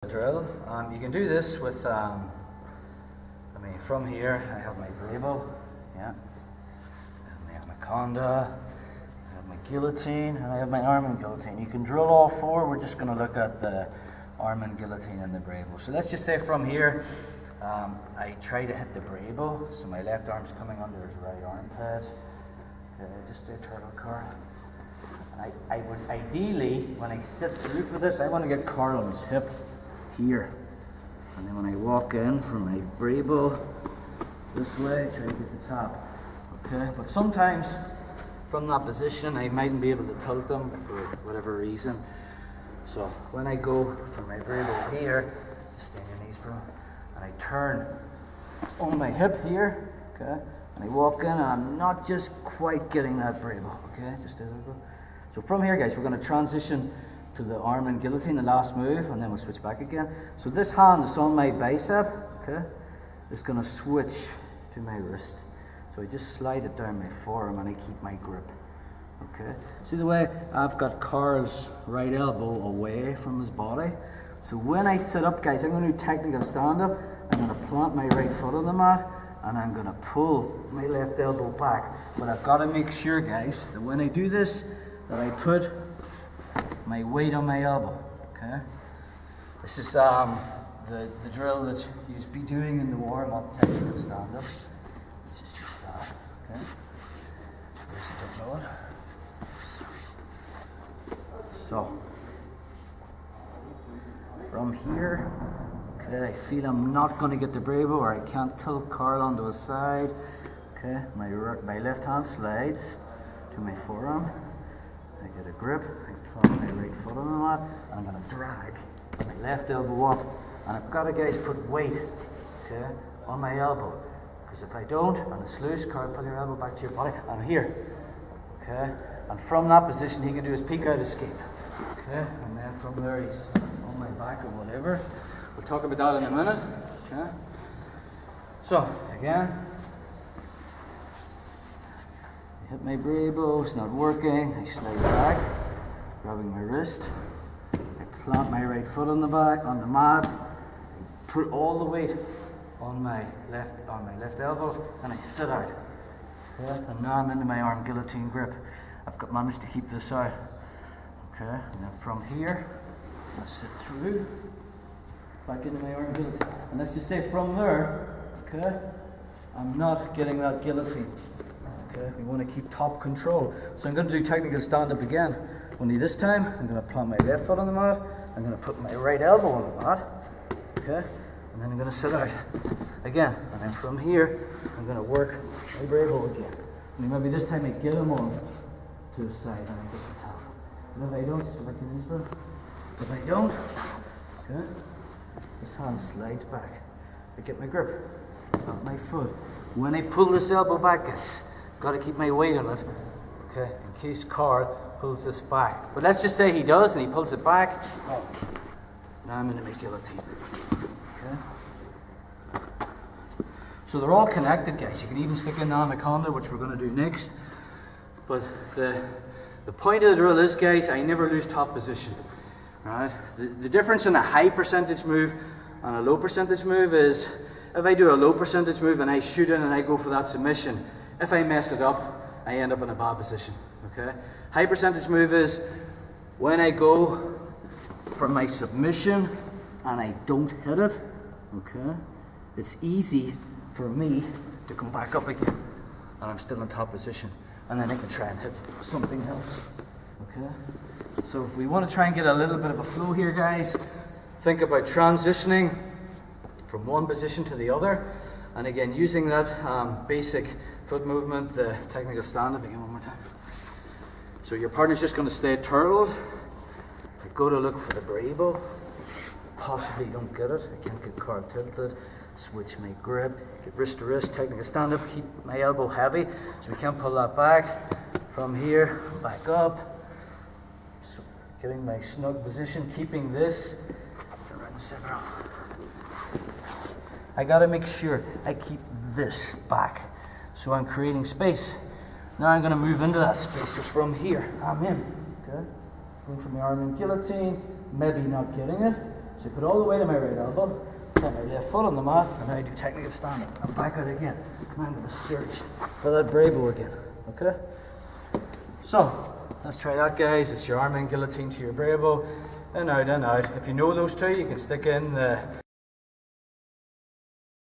Drill. You can do this with, from here I have my BRABO, yeah, I have my anaconda, I have my guillotine, and I have my arm and guillotine. You can drill all four. We're just going to look at the arm and guillotine and the BRABO. So let's just say from here, I try to hit the BRABO, so my left arm's coming under his right armpit. Okay, just do a turtle curl. And I would ideally, when I sit through for this, I want to get Carl on his hip here, and then when I walk in from my BRABO this way, try to get the top. Okay, but sometimes from that position I mightn't be able to tilt them for whatever reason. So when I go from my BRABO here, just stay on your knees, bro, and I turn on my hip here, okay, and I walk in, and I'm not just quite getting that BRABO. Okay, just a little bit. So from here, guys, we're going to transition to the arm and guillotine, the last move, and then we'll switch back again. So this hand is on my bicep, okay, is going to switch to my wrist. So I just slide it down my forearm and I keep my grip. Okay, see the way I've got Carl's right elbow away from his body. So when I sit up, guys, I'm going to do technical stand up. I'm going to plant my right foot on the mat and I'm going to pull my left elbow back. But I've got to make sure, guys, that when I do this, that I put my weight on my elbow. Okay, this is the drill that you'd be doing in the warm-up technical stand-up. Let's just do that. Okay, where's the going? So from here, okay, I feel I'm not going to get the BRABO, or I can't tilt Carl onto his side. Okay, my left hand slides to my forearm. I get a grip, I plant my right foot on the mat, and I'm going to drag my left elbow up. And I've got to, guys, put weight, okay, on my elbow. Because if I don't, and it's loose, Carl, pull your elbow back to your body, I'm here. Okay? And from that position, he can do his peek out escape. Okay? And then from there, he's on my back or whatever. We'll talk about that in a minute. Okay? So, again, hit my BRABO, it's not working, I slide back, grabbing my wrist, I plant my right foot on the mat, I put all the weight on my left elbow, and I sit out. Okay? And now I'm into my arm guillotine grip. I've managed to keep this out. Okay, and then from here, I sit through, back into my arm guillotine. And let's just say from there, okay, I'm not getting that guillotine. Okay, we want to keep top control. So I'm going to do technical stand-up again. Only this time, I'm going to plant my left foot on the mat. I'm going to put my right elbow on the mat. Okay, and then I'm going to sit out again. And then from here, I'm going to work my BRABO again. And maybe this time I get him on to the side and I get the top. And if I don't, just go back to the knees, bro. If I don't, okay, this hand slides back. I get my grip, plant my foot. When I pull this elbow back, guys, got to keep my weight on it, okay, in case Carl pulls this back. But let's just say he does and he pulls it back. Oh, now I'm into my guillotine. Okay. So they're all connected, guys. You can even stick in the anaconda, which we're going to do next. But the point of the drill is, guys, I never lose top position. Right? The difference in a high percentage move and a low percentage move is, if I do a low percentage move and I shoot in and I go for that submission, if I mess it up, I end up in a bad position. Okay? High percentage move is when I go for my submission and I don't hit it. Okay? It's easy for me to come back up again and I'm still in top position, and then I can try and hit something else. Okay? So we want to try and get a little bit of a flow here, guys. Think about transitioning from one position to the other, and again using that basic foot movement, the technical stand-up. Again, one more time. So your partner's just going to stay turtled. I go to look for the BRABO. Possibly don't get it. I can't get Carl tilted. Switch my grip. Get wrist to wrist, technical stand-up. Keep my elbow heavy, so we can't pull that back. From here, back up. So getting my snug position, keeping this. Around the center. I got to make sure I keep this back. So I'm creating space. Now I'm going to move into that space. So from here, I'm in. Okay? Going for my arm and guillotine, maybe not getting it. So you put all the weight on my right elbow, put my left foot on the mat, and I do technical stand up. And back out again. And I'm going to search for that BRABO again. Okay? So, let's try that, guys. It's your arm in guillotine to your BRABO. In, out, in, out. If you know those two, you can stick in the